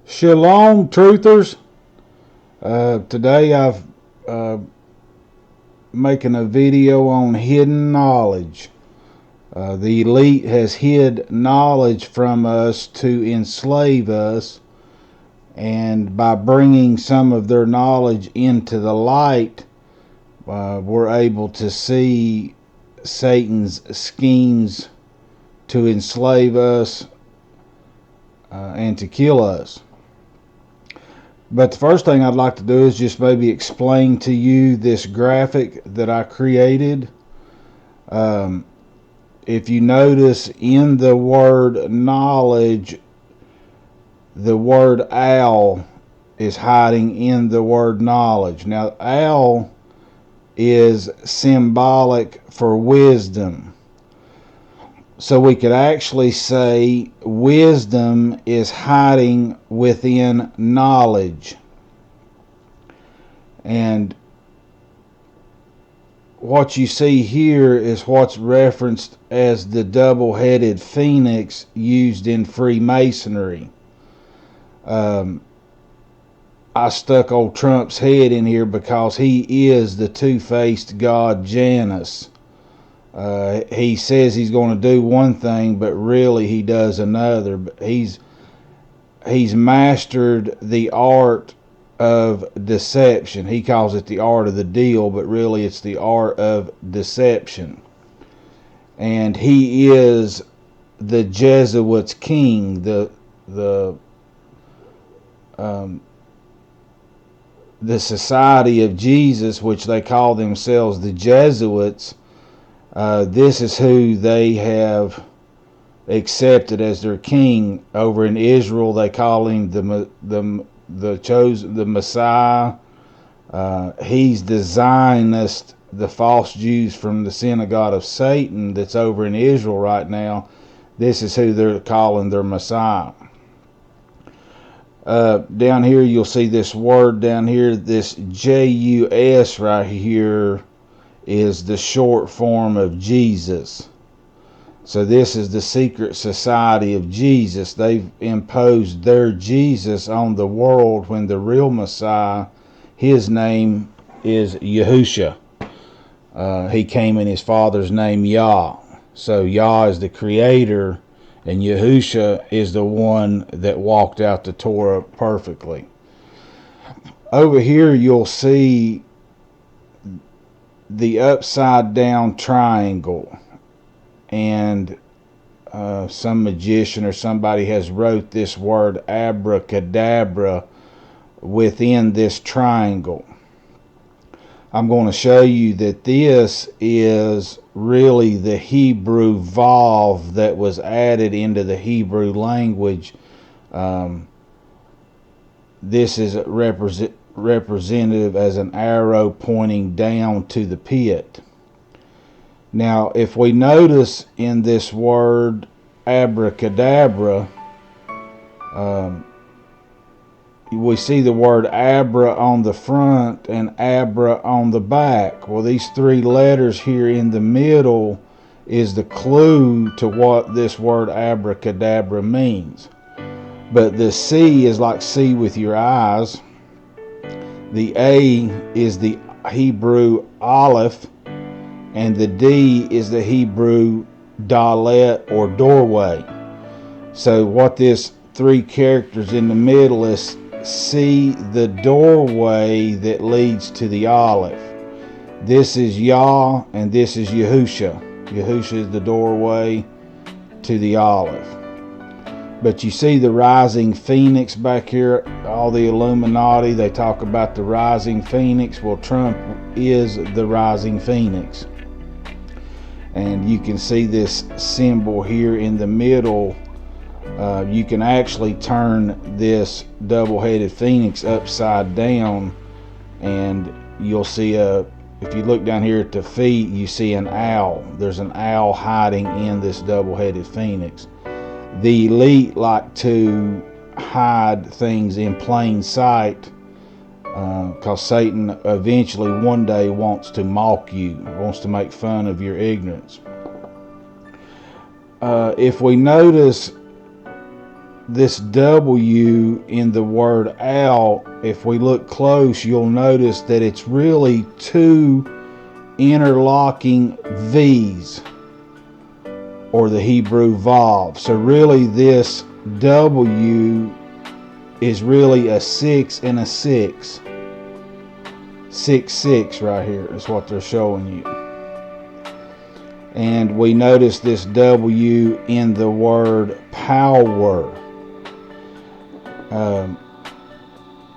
Shalom, truthers. Today I've making a video on hidden knowledge. The elite has hid knowledge from us to enslave us, and by bringing some of their knowledge into the light, we're able to see Satan's schemes to enslave us and to kill us. But the first thing I'd like to do is just maybe explain to you this graphic that I created. If you notice in the word knowledge, the word owl is hiding in the word knowledge. Now, owl is symbolic for wisdom. So we could actually say wisdom is hiding within knowledge. And what you see here is what's referenced as the double-headed phoenix used in Freemasonry. I stuck old Trump's head in here because he is the two-faced god Janus. He says he's going to do one thing, but really he does another. But he's mastered the art of deception. He calls it the art of the deal, but really it's the art of deception. And he is the Jesuits' king, the Society of Jesus, which they call themselves the Jesuits. This is who they have accepted as their king. Over in Israel, they call him the chosen, the Messiah. He's the Zionist, the false Jews from the synagogue of Satan that's over in Israel right now. This is who they're calling their Messiah. Down here, you'll see this word down here, this JUS right here is the short form of Jesus. So this is the secret society of Jesus. They've imposed their Jesus on the world when the real Messiah, his name is Yahusha. He came in his father's name, Yah. So Yah is the creator, and Yahusha is the one that walked out the Torah perfectly. Over here you'll see the upside down triangle, and some magician or somebody has wrote this word abracadabra within this triangle. I'm going to show you that this is really the Hebrew vav that was added into the Hebrew language. This is representative as an arrow pointing down to the pit. Now, if we notice in this word abracadabra, we see the word abra on the front and abra on the back. Well, these three letters here in the middle is the clue to what this word abracadabra means. But the C is like see with your eyes. The A is the Hebrew aleph, and the D is the Hebrew dalet or doorway. So what this three characters in the middle is, see the doorway that leads to the aleph. This is Yah and this is Yahusha. Yahusha is the doorway to the aleph. But you see the rising phoenix back here, all the Illuminati, they talk about the rising phoenix. Well, Trump is the rising phoenix. And you can see this symbol here in the middle. You can actually turn this double-headed phoenix upside down, and you'll see if you look down here at the feet, you see an owl. There's an owl hiding in this double-headed phoenix. The elite like to hide things in plain sight because Satan eventually one day wants to mock you, wants to make fun of your ignorance. If we notice this W in the word owl, if we look close, you'll notice that it's really two interlocking V's, or the Hebrew Vav. So really this W is really a 6 and a 6. 6, 6 right here is what they're showing you. And we notice this W in the word power.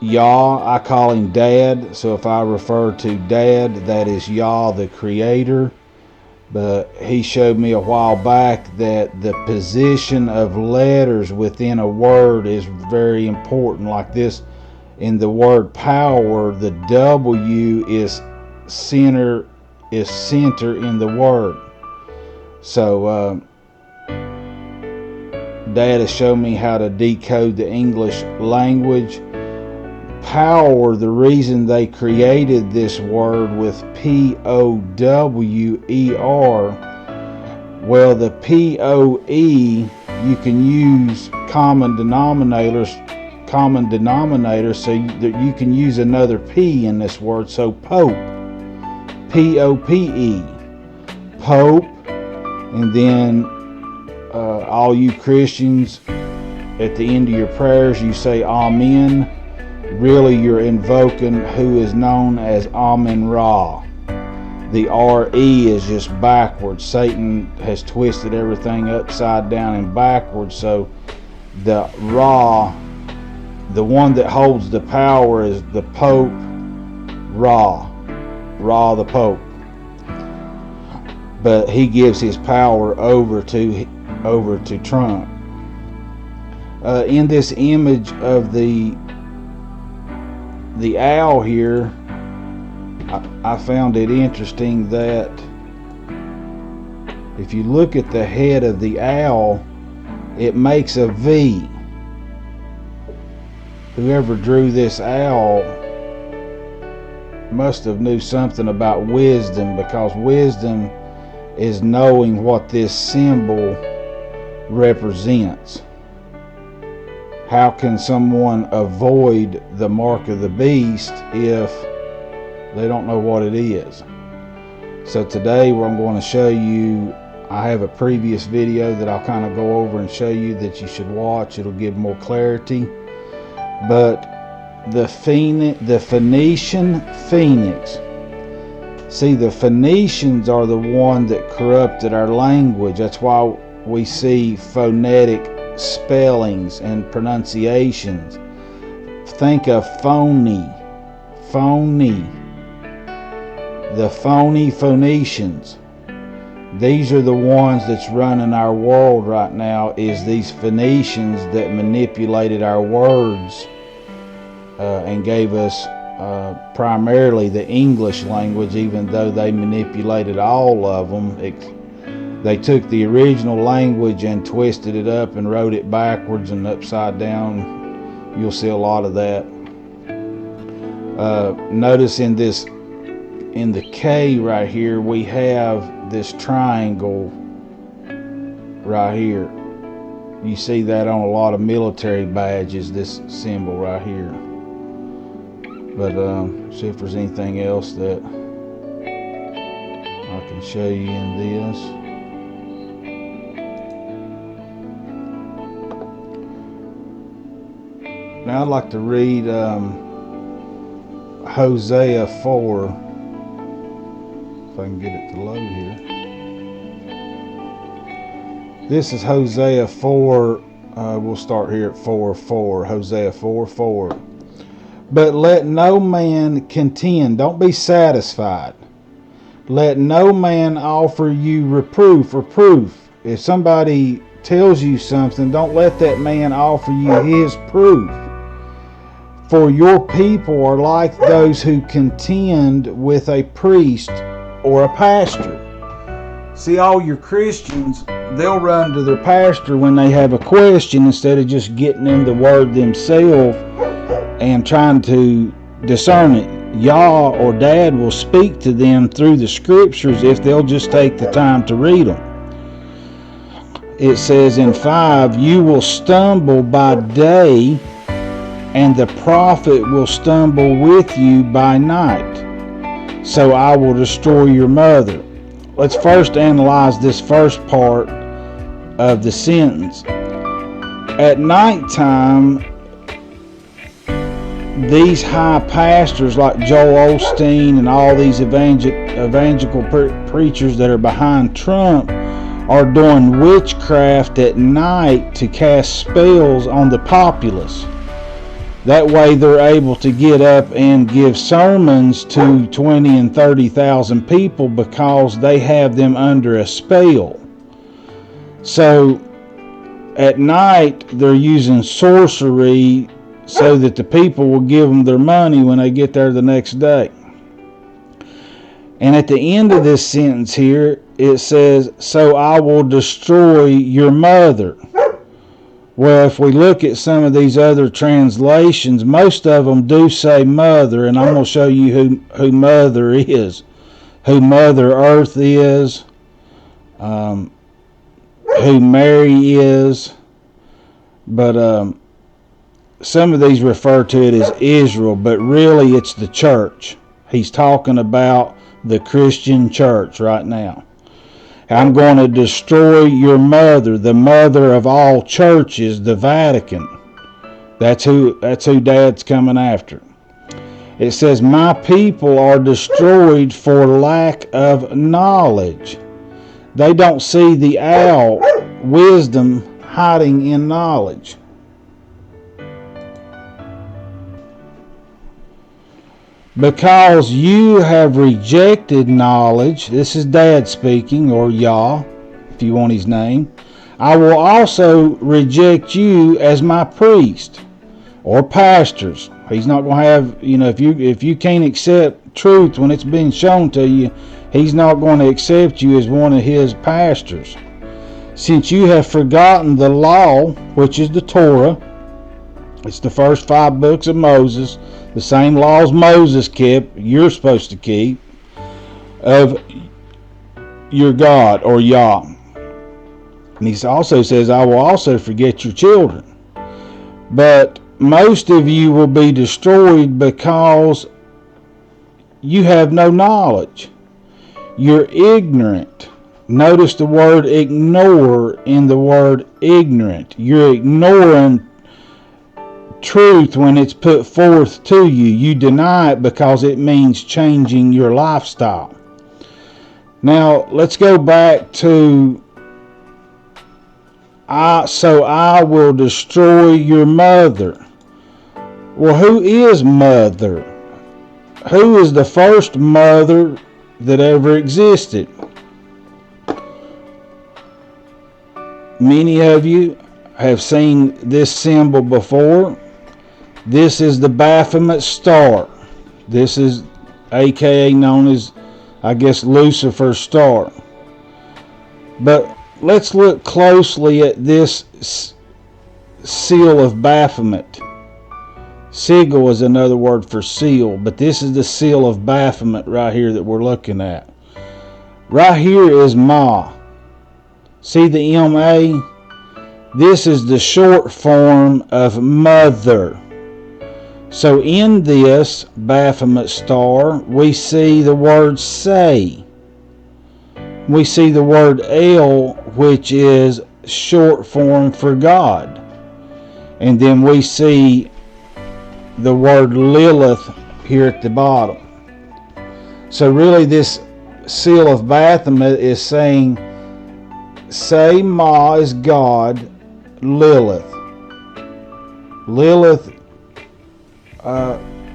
Yah, I call him Dad, so if I refer to Dad, that is Yah, the Creator. But he showed me a while back that the position of letters within a word is very important. Like this, in the word power, the W is center in the word. So Dad has shown me how to decode the English language. Power, the reason they created this word with P-O-W-E-R, well, the P-O-E, you can use common denominator, so that you can use another P in this word. So Pope, P-O-P-E, Pope. And then all you Christians, at the end of your prayers, you say Amen. Really, you're invoking who is known as Amen Ra. The R-E is just backwards. Satan has twisted everything upside down and backwards. So the Ra, the one that holds the power, is the Pope Ra. Ra the Pope. But he gives his power over to Trump. In this image of the owl here, I found it interesting that if you look at the head of the owl, it makes a V. Whoever drew this owl must have knew something about wisdom, because wisdom is knowing what this symbol represents. How can someone avoid the mark of the beast if they don't know what it is? So today I'm going to show you, I have a previous video that I'll kind of go over and show you that you should watch. It'll give more clarity. But the Phoenician phoenix. See, the Phoenicians are the one that corrupted our language. That's why we see phonetic spellings and pronunciations. Think of phony. The phony Phoenicians. These are the ones that's running our world right now, is these Phoenicians that manipulated our words and gave us primarily the English language, even though they manipulated all of them. They took the original language and twisted it up and wrote it backwards and upside down. You'll see a lot of that. Notice in the K right here, we have this triangle right here. You see that on a lot of military badges, this symbol right here. But see if there's anything else that I can show you in this. Now I'd like to read Hosea 4, if I can get it to load here. This is Hosea 4, we'll start here at 4:4, Hosea 4:4. But let no man contend, don't be satisfied. Let no man offer you reproof or proof. If somebody tells you something, don't let that man offer you his proof. For your people are like those who contend with a priest or a pastor. See, all your Christians, they'll run to their pastor when they have a question instead of just getting in the word themselves and trying to discern it. Yah or Dad will speak to them through the scriptures if they'll just take the time to read them. it says in 5, you will stumble by day, and the prophet will stumble with you by night. So I will destroy your mother. Let's first analyze this first part of the sentence. At nighttime, these high pastors like Joel Osteen and all these evangelical preachers that are behind Trump are doing witchcraft at night to cast spells on the populace. That way they're able to get up and give sermons to 20 and 30,000 people because they have them under a spell. So at night they're using sorcery so that the people will give them their money when they get there the next day. And at the end of this sentence here, it says, so I will destroy your mother. Well, if we look at some of these other translations, most of them do say mother, and I'm going to show you who mother is, who Mother Earth is, who Mary is, but some of these refer to it as Israel, but really it's the church. He's talking about the Christian church right now. I'm going to destroy your mother, the mother of all churches, the Vatican. That's who Dad's coming after. It says, my people are destroyed for lack of knowledge. They don't see the owl, wisdom, hiding in knowledge. Because you have rejected knowledge, this is Dad speaking, or Yah, if you want his name, I will also reject you as my priest or pastors. He's not going to have, if you can't accept truth when it's been shown to you, he's not going to accept you as one of his pastors. Since you have forgotten the law, which is the Torah, it's the first 5 books of Moses, the same laws Moses kept, you're supposed to keep, of your God, or Yah. And he also says, I will also forget your children. But most of you will be destroyed because you have no knowledge. You're ignorant. Notice the word ignore in the word ignorant. You're ignoring truth when it's put forth to you. You deny it because it means changing your lifestyle. Now let's go back to so I will destroy your mother. Well, who is mother? Who is the first mother that ever existed? Many of you have seen this symbol before. This is the Baphomet star. This is aka known as, I guess, Lucifer's star. But let's look closely at this seal of Baphomet. Sigil is another word for seal, but this is the seal of Baphomet right here that we're looking at. Right here is Ma. See the M-A? This is the short form of mother. So in this Baphomet star, we see the word say. We see the word El, which is short form for God. And then we see the word Lilith here at the bottom. So really this seal of Baphomet is saying, say Ma is God, Lilith. Lilith,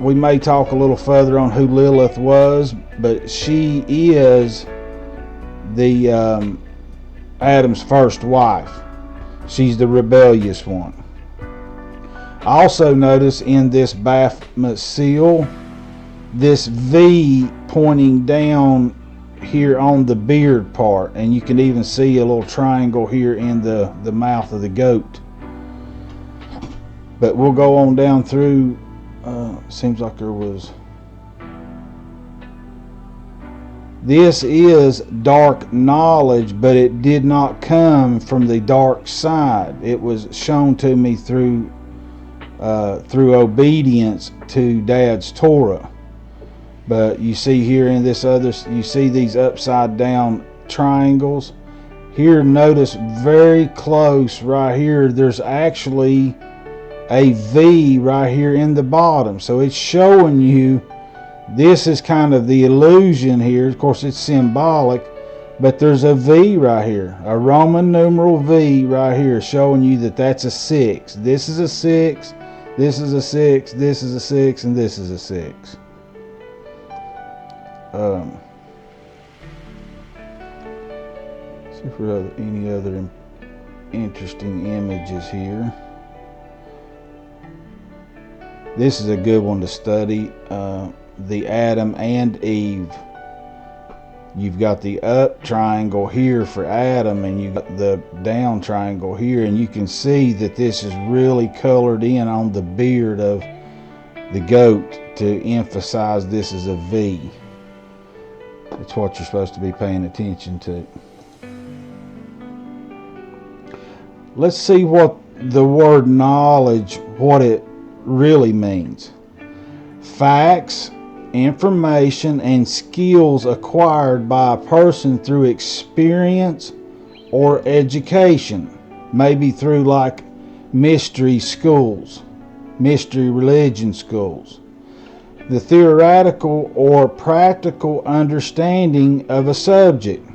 we may talk a little further on who Lilith was, but she is the Adam's first wife. She's the rebellious one. Also notice in this Baphomet seal, this V pointing down here on the beard part, and you can even see a little triangle here in the mouth of the goat. But we'll go on down through. This is dark knowledge, but it did not come from the dark side. It was shown to me through obedience to Dad's Torah. But you see here in this other, you see these upside down triangles. Here, notice very close right here, there's actually a V right here in the bottom. So it's showing you, this is kind of the illusion here. Of course, it's symbolic, but there's a V right here, a Roman numeral V right here, showing you that that's a 6. This is a 6, this is a 6, this is a 6, and this is a 6. See for any other interesting images here. This is a good one to study. The Adam and Eve. You've got the up triangle here for Adam, and you've got the down triangle here, and you can see that this is really colored in on the beard of the goat to emphasize this is a V. It's what you're supposed to be paying attention to. Let's see what the word knowledge, what it really means. Facts, information, and skills acquired by a person through experience or education, maybe through like mystery schools, mystery religion schools. The theoretical or practical understanding of a subject.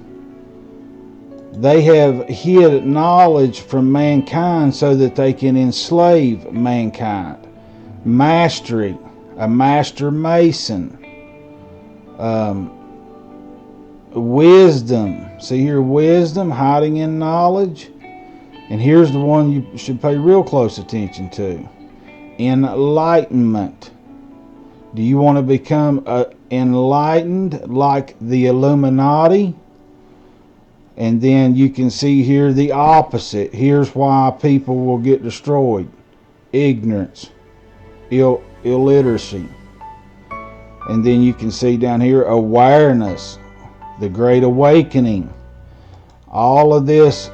They have hid knowledge from mankind so that they can enslave mankind. Mastery, a master mason. Wisdom, see here, wisdom, hiding in knowledge. And here's the one you should pay real close attention to. Enlightenment. Do you want to become enlightened like the Illuminati? And then you can see here the opposite. Here's why people will get destroyed. Ignorance. Illiteracy. And then you can see down here awareness. The Great Awakening. All of this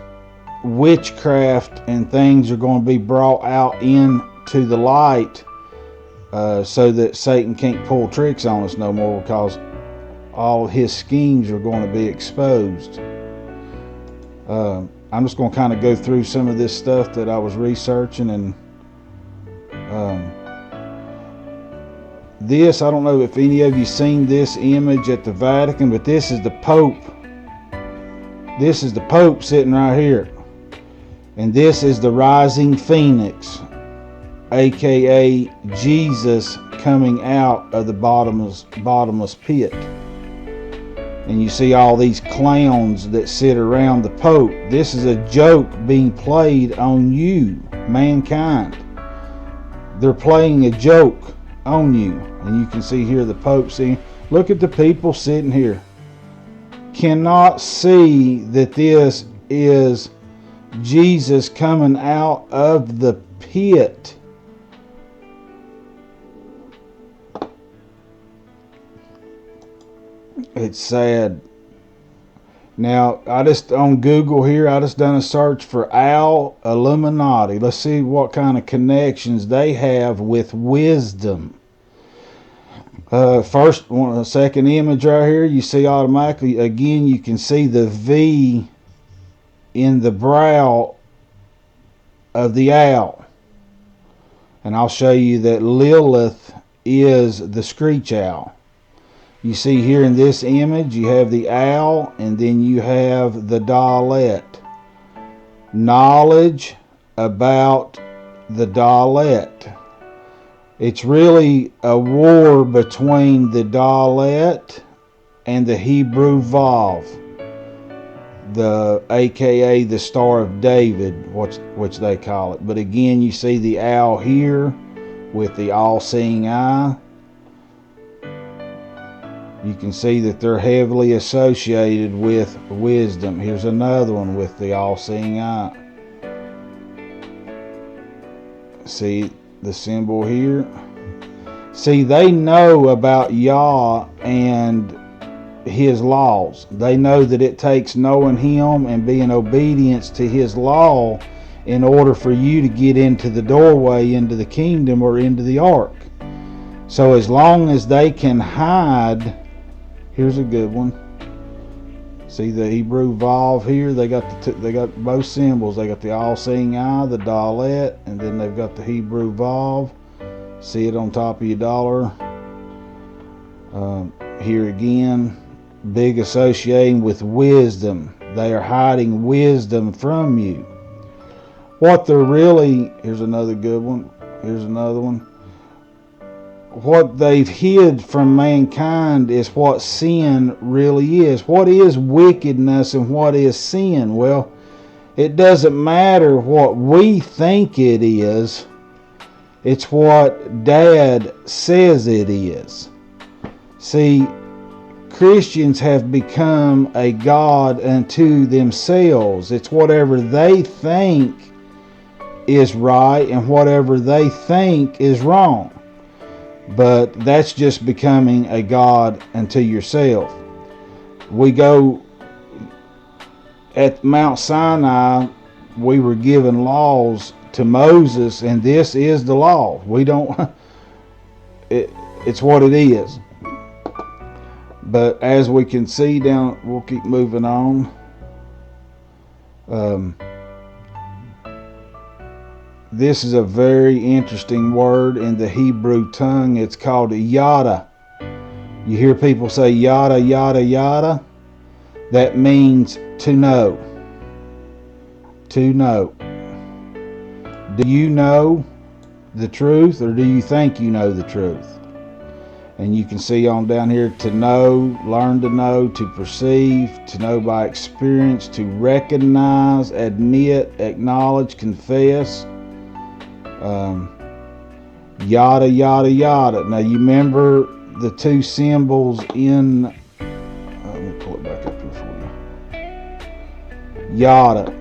witchcraft and things are going to be brought out into the light so that Satan can't pull tricks on us no more, because all his schemes are going to be exposed. I'm just going to kind of go through some of this stuff that I was researching, and this, I don't know if any of you seen this image at the Vatican, but this is the Pope. This is the Pope sitting right here. And this is the rising phoenix, aka Jesus coming out of the bottomless pit. And you see all these clowns that sit around the Pope. This is a joke being played on you, mankind. They're playing a joke on you. And you can see here the Pope saying, look at the people sitting here. Cannot see that this is Jesus coming out of the pit. It's sad. Now, I just, on Google here, I just done a search for owl Illuminati. Let's see what kind of connections they have with wisdom. First one, second image right here, you see automatically, again, you can see the V in the brow of the owl. And I'll show you that Lilith is the screech owl. You see here in this image, you have the owl, and then you have the Dalet. Knowledge about the Dalet. It's really a war between the Dalet and the Hebrew Vav, the aka the Star of David, which they call it. But again, you see the owl here with the all-seeing eye. You can see that they're heavily associated with wisdom. Here's another one with the all-seeing eye. See the symbol here? See, they know about Yah and his laws. They know that it takes knowing him and being obedience to his law in order for you to get into the doorway into the kingdom or into the ark. So as long as they can hide, here's a good one. See the Hebrew Vav here? They got both symbols. They got the all-seeing eye, the dalet, and then they've got the Hebrew Vav. See it on top of your dollar. Here again, big associating with wisdom. They are hiding wisdom from you. What they're really, here's another good one. Here's another one. What they've hid from mankind is what sin really is. What is wickedness and what is sin? Well, it doesn't matter what we think it is. It's what Dad says it is. See, Christians have become a god unto themselves. It's whatever they think is right and whatever they think is wrong. But that's just becoming a god unto yourself. We go at Mount Sinai, we were given laws to Moses, and this is the law. We don't, it's what it is. But as we can see down, we'll keep moving on. This is a very interesting word in the Hebrew tongue. It's called yada. You hear people say yada, yada, yada. That means to know. To know. Do you know the truth, or do you think you know the truth? And you can see on down here, to know, learn to know, to perceive, to know by experience, to recognize, admit, acknowledge, confess. Yada, yada, yada. Now you remember the two symbols in, let me pull it back up here for you. Yada.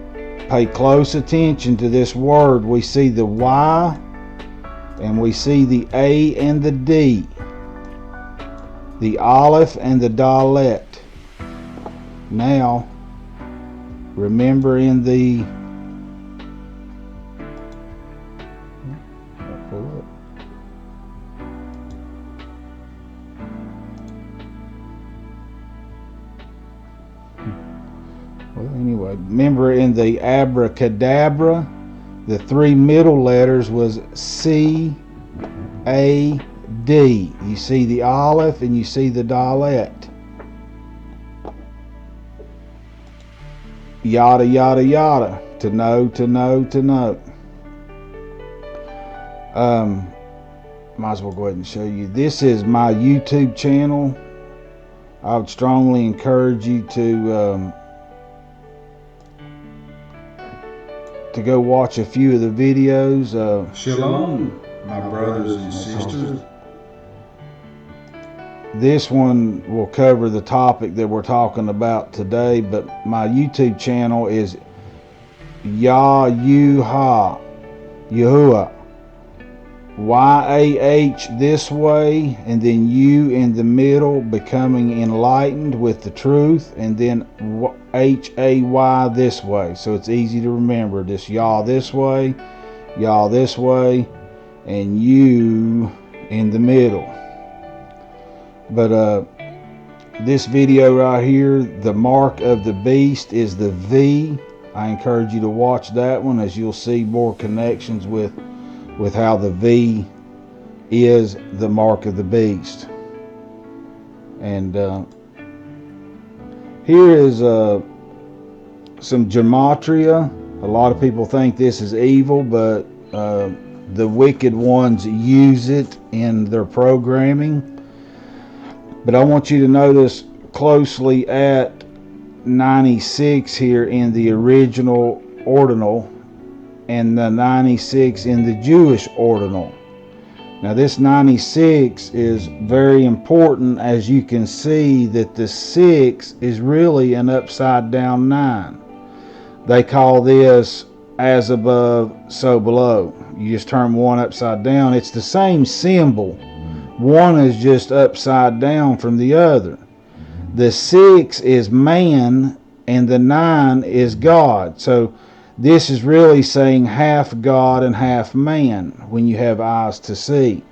Pay close attention to this word. We see the Y and we see the A and the D. The Aleph and the Dalet. Now, remember in the remember in the abracadabra, the three middle letters was C, A, D. You see the Aleph and you see the Dalet. Yada, yada, yada. To know, to know, to know. Might as well go ahead and show you. This is my YouTube channel. I would strongly encourage you to go watch a few of the videos. Shalom, my brothers and sisters. This one will cover the topic that we're talking about today, but my YouTube channel is Yahuwah, Y-A-H this way, and then U in the middle, becoming enlightened with the truth, and then H-A-Y this way. So it's easy to remember. This Yah this way, and U in the middle. But this video right here, the mark of the beast is the V. I encourage you to watch that one, as you'll see more connections with how the V is the mark of the beast. And here is some gematria. A lot of people think this is evil, but the wicked ones use it in their programming. But I want you to notice closely at 96 here in the original ordinal and the 96 in the Jewish ordinal. Now this 96 is very important, as you can see that the 6 is really an upside down 9. They call this as above, so below. You just turn one upside down. It's the same symbol. One is just upside down from the other. The 6 is man, and the 9 is God. So this is really saying half God and half man when you have eyes to see.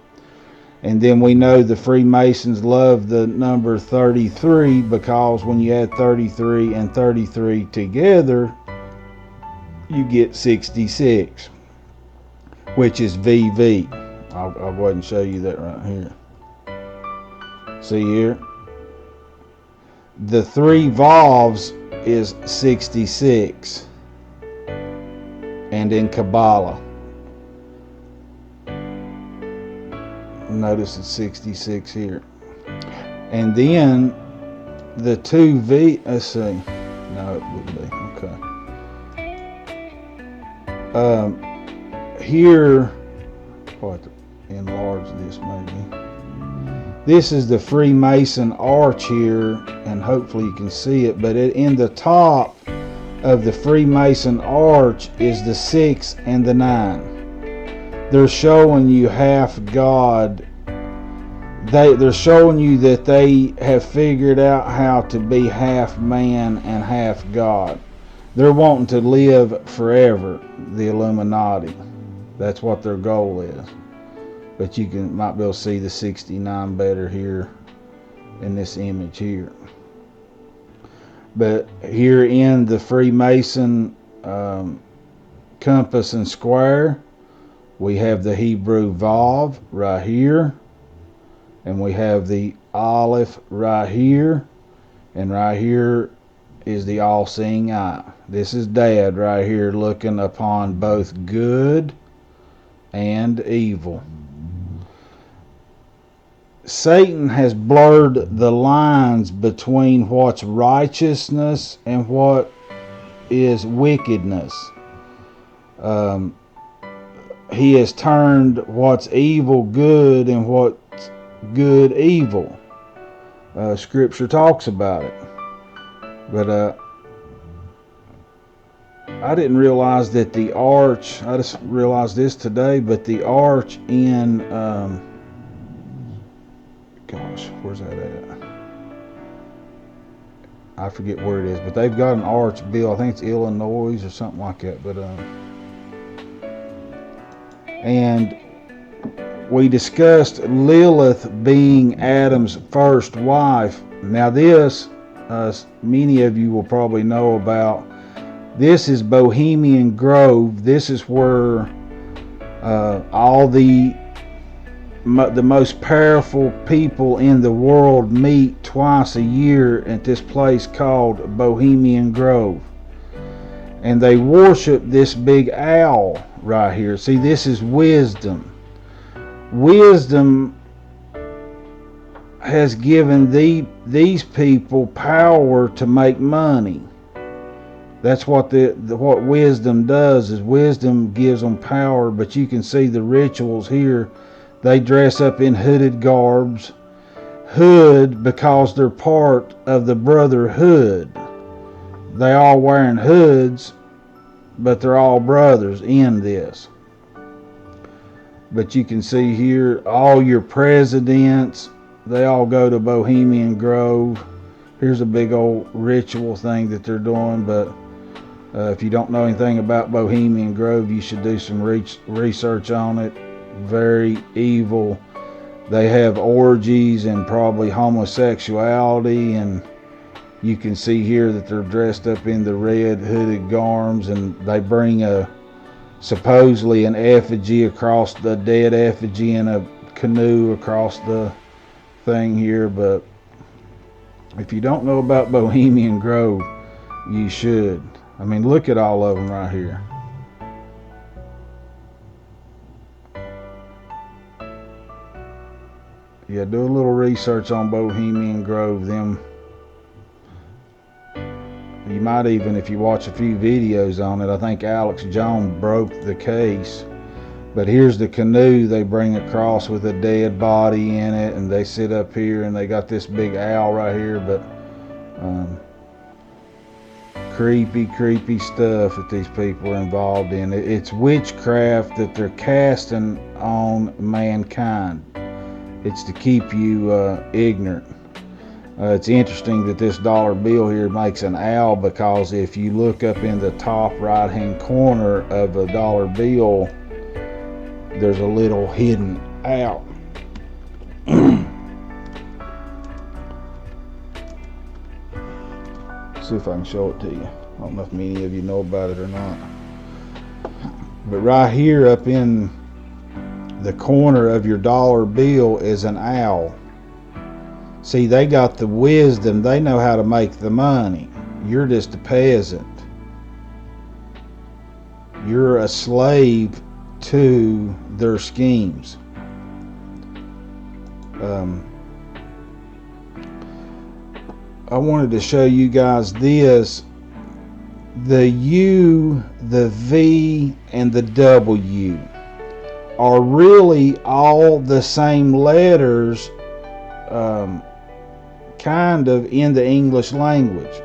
And then we know the Freemasons love the number 33 because when you add 33 and 33 together, you get 66, which is VV. I'll go ahead and show you that right here. See here? The 3 volves is 66. And in Kabbalah, notice it's 66 here. And then the 2V, let's see. No, it wouldn't be. Okay. Here, I'll have to enlarge this maybe. This is the Freemason arch here, and hopefully you can see it, but in the top of the Freemason arch is the 6 and the 9. They're showing you half God. They're showing you that they have figured out how to be half man and half God. They're wanting to live forever, the Illuminati. That's what their goal is. But you might be able to see the 69 better here in this image here. But here in the Freemason compass and square, we have the Hebrew Vav right here, and we have the Aleph right here, and right here is the all-seeing eye. This is Dad right here looking upon both good and evil. Satan has blurred the lines between what's righteousness and what is wickedness. He has turned what's evil good and what's good evil. Scripture talks about it. But I didn't realize that the arch, I just realized this today, but the arch in, gosh, where's that at? I forget where it is, but they've got an arch built. I think it's Illinois or something like that. But and we discussed Lilith being Adam's first wife. Now this, many of you will probably know about. This is Bohemian Grove. This is where all the most powerful people in the world meet twice a year at this place called Bohemian Grove. And they worship this big owl right here. See, this is wisdom. Wisdom has given these people power to make money. That's what what wisdom does, is wisdom gives them power. But you can see the rituals here. They dress up in hooded garbs. Hood because they're part of the brotherhood. They all wearing hoods, but they're all brothers in this. But you can see here all your presidents, they all go to Bohemian Grove. Here's a big old ritual thing that they're doing. But if you don't know anything about Bohemian Grove, you should do some research on it. Very evil. They have orgies and probably homosexuality, and you can see here that they're dressed up in the red hooded garms, and they bring supposedly an effigy across, the dead effigy in a canoe across the thing here. But if you don't know about Bohemian Grove, you should. I mean, look at all of them right here. Yeah, do a little research on Bohemian Grove. Them, you might even, if you watch a few videos on it, I think Alex Jones broke the case. But here's the canoe they bring across with a dead body in it, and they sit up here, and they got this big owl right here. But creepy stuff that these people are involved in. It's witchcraft that they're casting on mankind. It's to keep you ignorant. It's interesting that this dollar bill here makes an owl, because if you look up in the top right hand corner of a dollar bill, there's a little hidden owl. See if I can show it to you. I don't know if many of you know about it or not. But right here up in the corner of your dollar bill is an owl. See, they got the wisdom. They know how to make the money. You're just a peasant. You're a slave to their schemes. I wanted to show you guys this. The U, the V, and the W are really all the same letters, kind of, in the English language.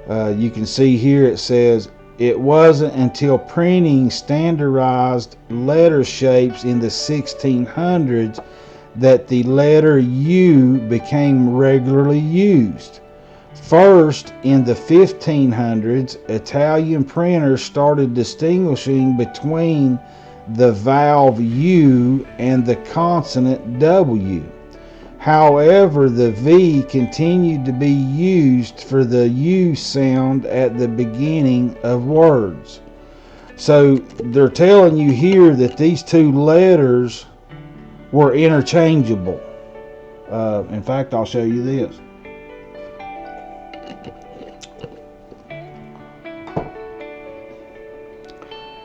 You can see here it says, it wasn't until printing standardized letter shapes in the 1600s that the letter U became regularly used. First, in the 1500s, Italian printers started distinguishing between the vowel U and the consonant W. However, the V continued to be used for the U sound at the beginning of words. So they're telling you here that these two letters were interchangeable. In fact, I'll show you this.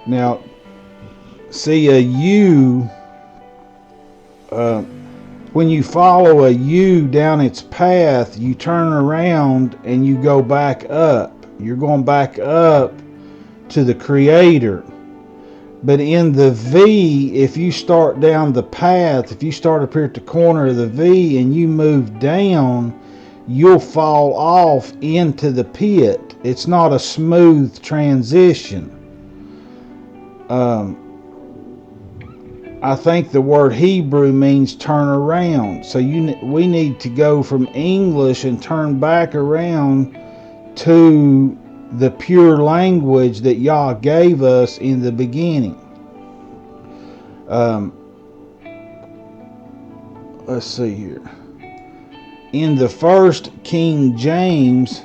Now, see, a U, when you follow a U down its path, you turn around and you go back up. You're going back up to the Creator. But in the V, if you start down the path, if you start up here at the corner of the V and you move down, you'll fall off into the pit. It's not a smooth transition. I think the word Hebrew means turn around. So we need to go from English and turn back around to the pure language that Yah gave us in the beginning. Let's see here. In the first King James,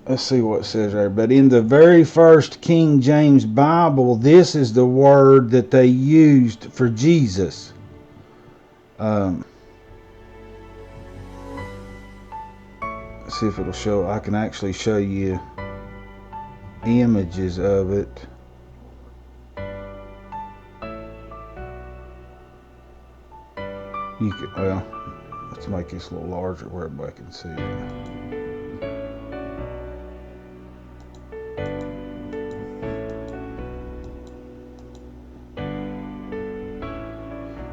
let's see what it says there. But in the very first King James Bible, this is the word that they used for Jesus. Let's see if it'll show. I can actually show you images of it. You can, well, let's make this a little larger where everybody can see it.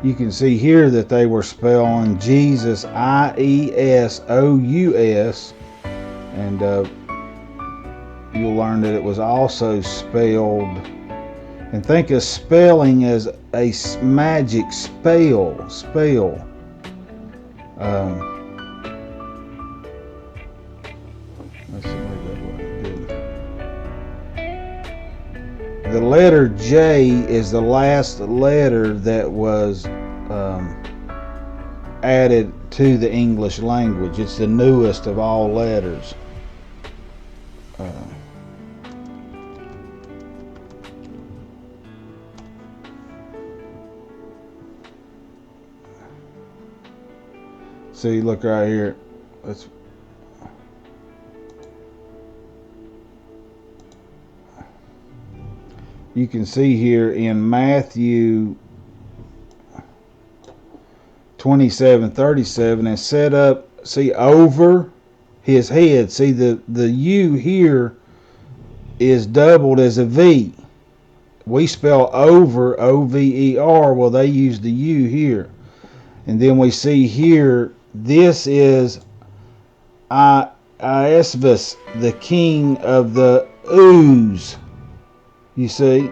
You can see here that they were spelling Jesus I-E-S-O-U-S, and you'll learn that it was also spelled, and think of spelling as a magic spell. Let's see what that did. The letter J is the last letter that was added to the English language. It's the newest of all letters. See, look right here. You can see here in Matthew 27:37, and set up, see, over his head. See, the U here is doubled as a V. We spell over, O-V-E-R. Well, they use the U here. And then we see here, this is Ahasuerus, the king of the Uz. You see?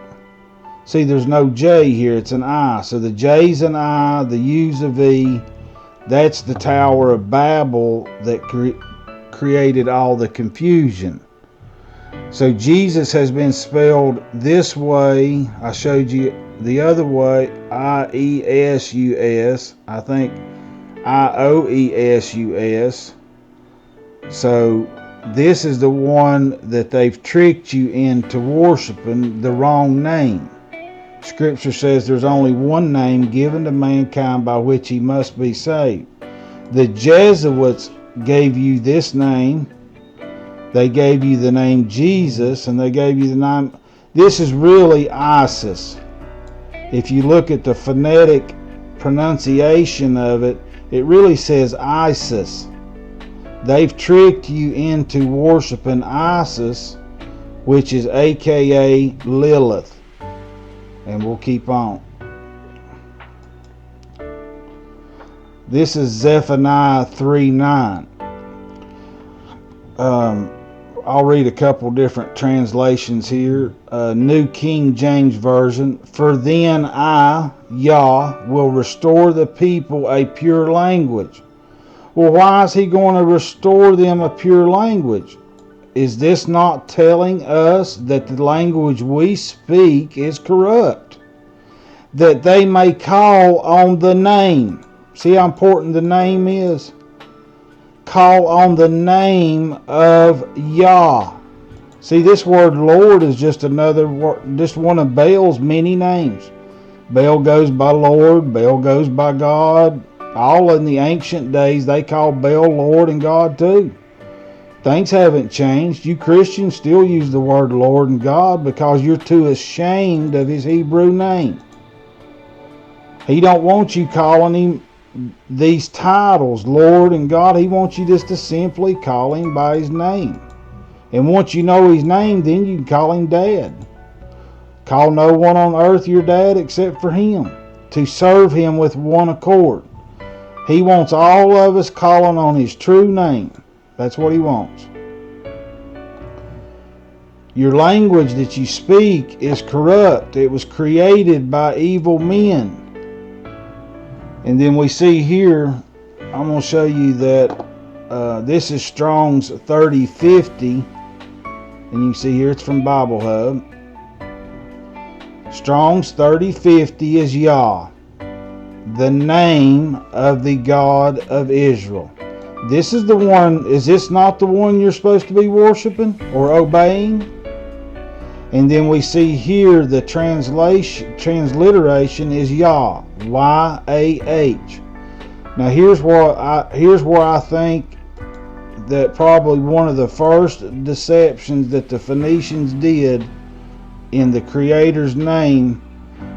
See, there's no J here. It's an I. So the J's an I, the U's a V. That's the Tower of Babel that created all the confusion. So Jesus has been spelled this way. I showed you the other way, I-E-S-U-S. I think I-O-E-S-U-S. So this is the one that they've tricked you into worshiping the wrong name. Scripture says there's only one name given to mankind by which he must be saved. The Jesuits gave you this name. They gave you the name Jesus, and they gave you the name. This is really Isis. If you look at the phonetic pronunciation of it, it really says Isis. They've tricked you into worshiping Isis, which is aka Lilith. And we'll keep on. This is Zephaniah 3:9. I'll read a couple different translations here. New King James Version. For then I, Yah, will restore the people a pure language. Well, why is he going to restore them a pure language? Is this not telling us that the language we speak is corrupt? That they may call on the name. See how important the name is? Call on the name of Yah. See, this word Lord is just another word, just one of Baal's many names. Baal goes by Lord, Baal goes by God. All in the ancient days, they called Baal Lord and God too. Things haven't changed. You Christians still use the word Lord and God because you're too ashamed of his Hebrew name. He don't want you calling him these titles, Lord and God. He wants you just to simply call him by his name. And once you know his name, then you can call him Dad. Call no one on earth your dad except for him, to serve him with one accord. He wants all of us calling on his true name. That's what he wants. Your language that you speak is corrupt. It was created by evil men. And then we see here, I'm going to show you that this is Strong's 3050. And you can see here it's from Bible Hub. Strong's 3050 is Yah, the name of the God of Israel. This is the one. Is this not the one you're supposed to be worshiping or obeying? And then we see here the transliteration is Yah, Y-A-H. Now here's where I think that probably one of the first deceptions that the Phoenicians did in the Creator's name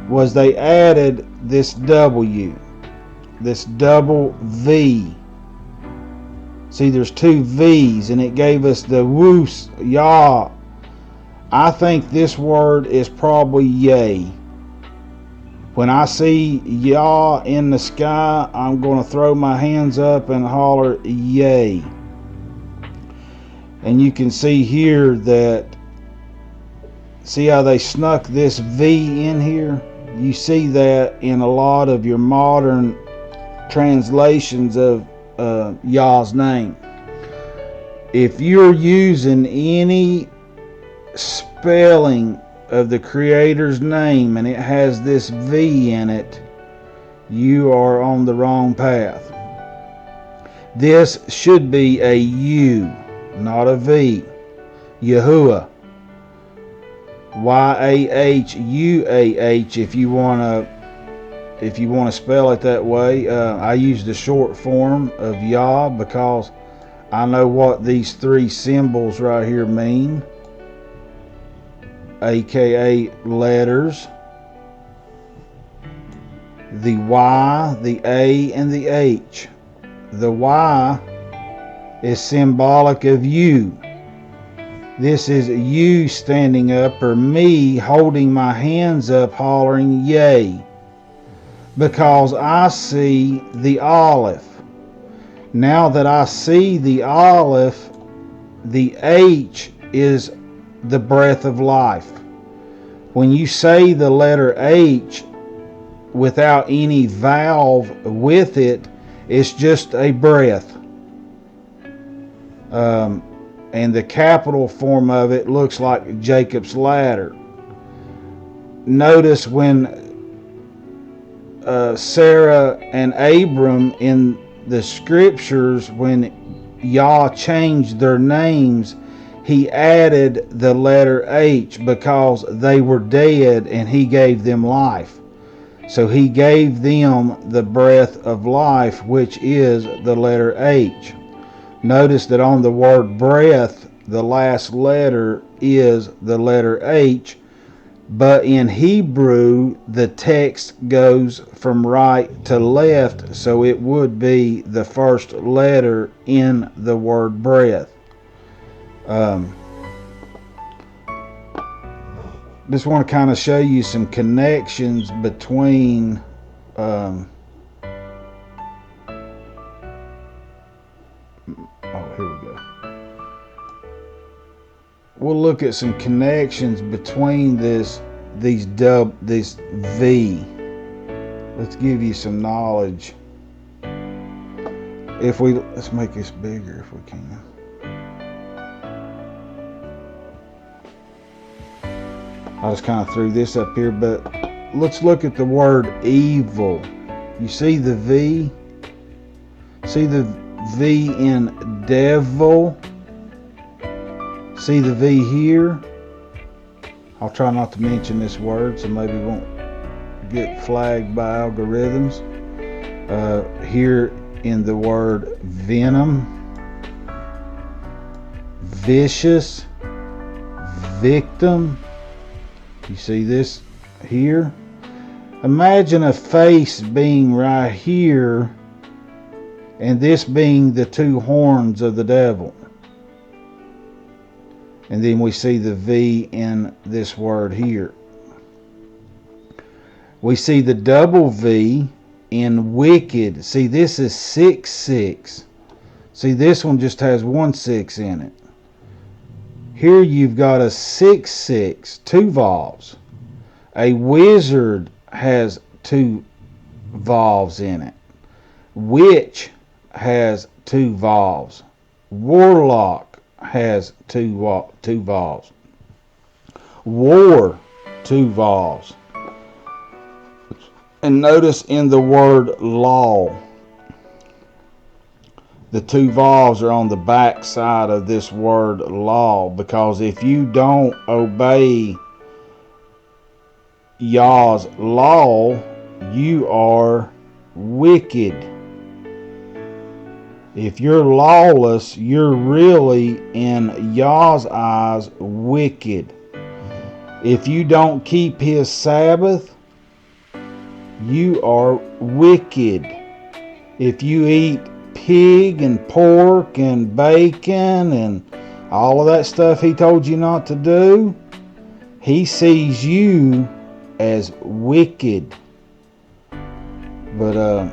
was they added this W, this double V. See, there's two V's, and it gave us the woos, Yah. I think this word is probably Yay. When I see Yah in the sky, I'm going to throw my hands up and holler, Yay. And you can see here that, see how they snuck this V in here? You see that in a lot of your modern translations of Yah's name. If you're using any spelling of the Creator's name and it has this V in it, you are on the wrong path. This should be a U, not a V. Yahuwah. Y-A-H-U-A-H if you want to spell it that way. I use the short form of Yah because I know what these three symbols right here mean, aka letters, the Y, the A, and the H. The Y is symbolic of you. This is you standing up, or me holding my hands up hollering yay, because I see the Aleph. Now that I see the Aleph, the H is the breath of life. When you say the letter H without any valve with it, it's just a breath. And the capital form of it looks like Jacob's ladder. Notice when Sarah and Abram in the scriptures, when Yah changed their names, he added the letter H because they were dead and he gave them life. So he gave them the breath of life, which is the letter H. Notice that on the word breath, the last letter is the letter H, but in Hebrew, the text goes from right to left, so it would be the first letter in the word breath. Just want to kind of show you some connections between here we go. We'll look at some connections between this V. Let's give you some knowledge. Let's make this bigger if we can. I just kind of threw this up here, but let's look at the word evil. You see the V? See the V in devil? See the V here? I'll try not to mention this word, so maybe it won't get flagged by algorithms. Here in the word venom, vicious, victim. You see this here? Imagine a face being right here and this being the two horns of the devil. And then we see the V in this word here. We see the double V in wicked. See, this is 6-6. See, this one just has 1 6 in it. Here you've got a 6-6, 2 vowels. A wizard has 2 vowels in it. Witch has 2 vowels. Warlock has 2 vowels. War, 2 vowels. And notice in the word law, the 2 vowels are on the back side of this word law, because if you don't obey Yah's law, you are wicked. If you're lawless, you're really, in Yah's eyes, wicked. If you don't keep his Sabbath, you are wicked. If you eat pig and pork and bacon and all of that stuff he told you not to do, he sees you as wicked. But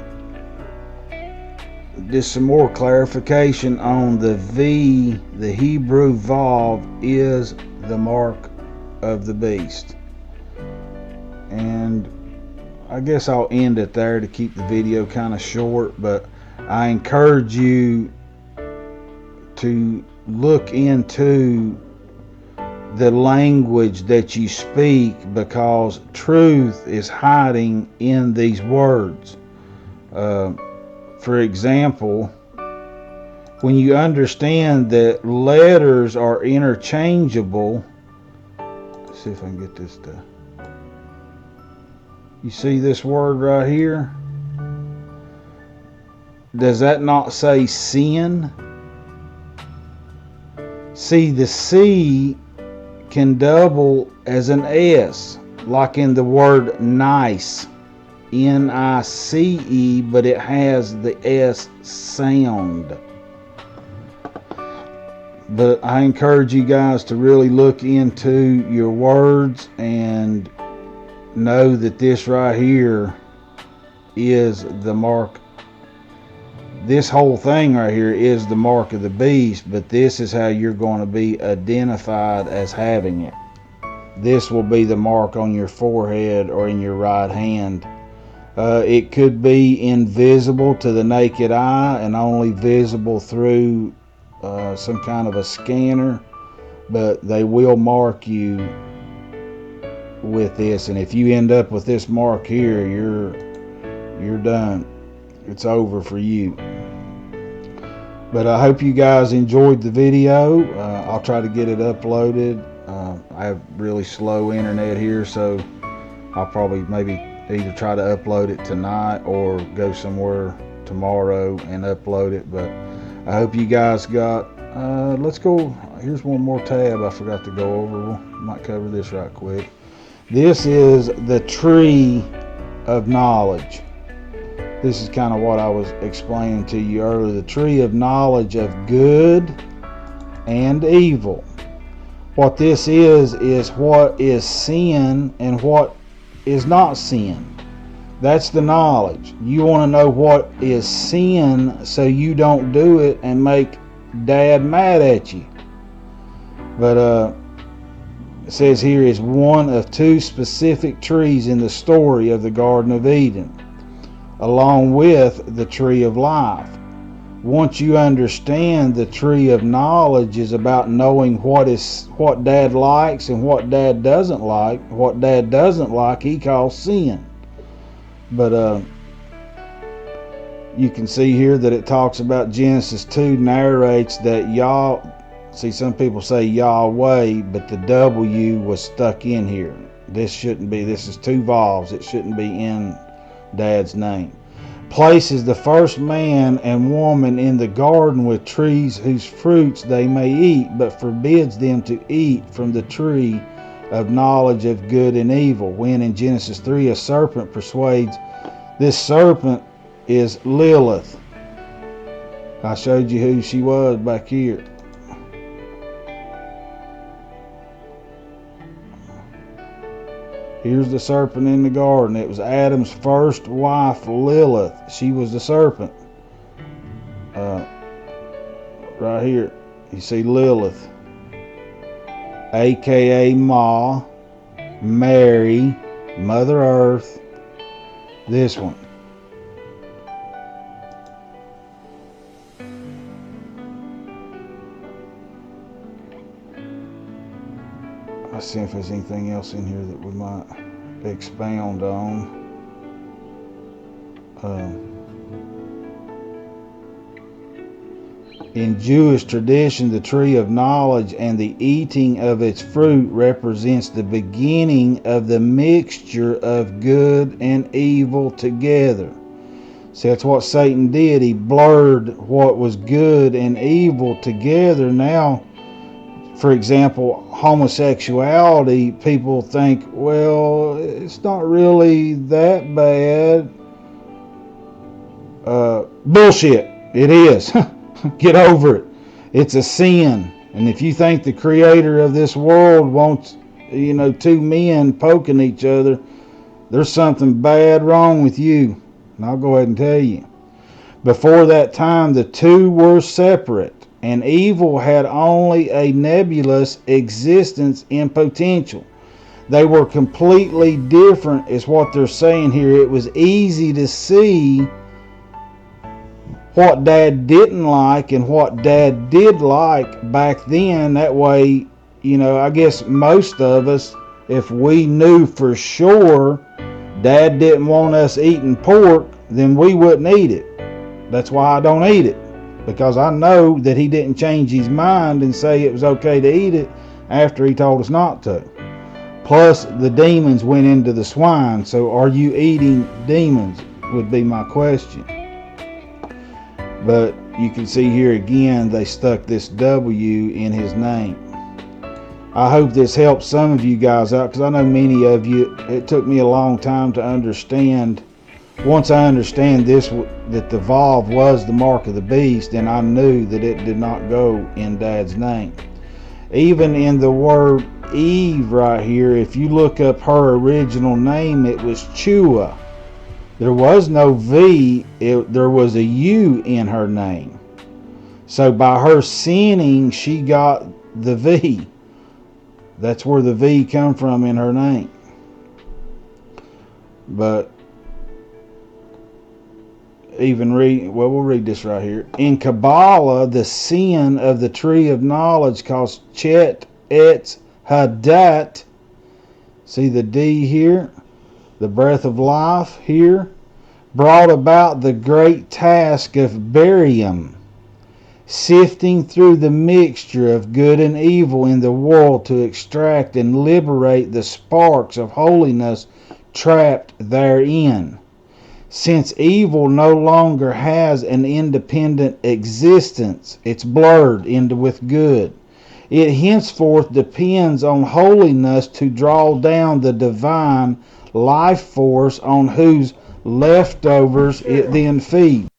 just some more clarification on the V. The Hebrew vav is the mark of the beast. And I guess I'll end it there to keep the video kind of short, but I encourage you to look into the language that you speak, because truth is hiding in these words. For example, when you understand that letters are interchangeable, let's see if I can get this to... You see this word right here? Does that not say sin? See, the C can double as an S, like in the word nice, N-I-C-E, but it has the S sound. But I encourage you guys to really look into your words and know that this right here is the mark. This whole thing right here is the mark of the beast, but this is how you're going to be identified as having it. this will be the mark on your forehead or in your right hand. It could be invisible to the naked eye and only visible through some kind of a scanner, but they will mark you with this. And if you end up with this mark here, you're done. It's over for you. But I hope you guys enjoyed the video. I'll try to get it uploaded. I have really slow internet here, so I'll probably maybe either try to upload it tonight or go somewhere tomorrow and upload it. But I hope you guys got, let's go, here's one more tab I forgot to go over. We might cover this right quick. This is the tree of knowledge. This is kind of what I was explaining to you earlier. The tree of knowledge of good and evil. What this is what is sin and what is not sin. That's the knowledge. You want to know what is sin so you don't do it and make Dad mad at you. But it says here is one of two specific trees in the story of the Garden of Eden, along with the tree of life. Once you understand the tree of knowledge is about knowing what Dad likes and what Dad doesn't like. What Dad doesn't like, he calls sin. But you can see here that it talks about Genesis 2 narrates that see, some people say Yahweh, but the W was stuck in here. This shouldn't be. This is two vowels. It shouldn't be in Dad's name. Places the first man and woman in the garden with trees whose fruits they may eat, but forbids them to eat from the tree of knowledge of good and evil. When in Genesis 3 a serpent persuades, this serpent is Lilith. I showed you who she was back here. Here's the serpent in the garden. It was Adam's first wife, Lilith. She was the serpent. Right here, you see Lilith, aka Ma, Mary, Mother Earth. This one. Let's see if there's anything else in here that we might expound on. In Jewish tradition, the tree of knowledge and the eating of its fruit represents the beginning of the mixture of good and evil together. See, that's what Satan did. He blurred what was good and evil together. Now, for example, homosexuality, people think, well, it's not really that bad. Bullshit. It is. Get over it. It's a sin. And if you think the creator of this world wants, two men poking each other, there's something bad wrong with you. And I'll go ahead and tell you. Before that time, the two were separate. And evil had only a nebulous existence in potential. They were completely different, is what they're saying here. It was easy to see what Dad didn't like and what Dad did like back then. That way, I guess most of us, if we knew for sure Dad didn't want us eating pork, then we wouldn't eat it. That's why I don't eat it. Because I know that he didn't change his mind and say it was okay to eat it after he told us not to. Plus, the demons went into the swine. So are you eating demons would be my question. But you can see here again, they stuck this W in his name. I hope this helps some of you guys out, because I know many of you, it took me a long time to understand. Once I understand this, that the Vav was the mark of the beast, then I knew that it did not go in Dad's name. Even in the word Eve right here, if you look up her original name, it was Chua. There was no V, there was a U in her name. So by her sinning, she got the V. That's where the V come from in her name. But we'll read this right here. In Kabbalah, the sin of the tree of knowledge called Chet Etz Hadat. See the D here? The breath of life here. Brought about the great task of barium, sifting through the mixture of good and evil in the world to extract and liberate the sparks of holiness trapped therein. Since evil no longer has an independent existence, it's blurred into with good. It henceforth depends on holiness to draw down the divine life force on whose leftovers it then feeds.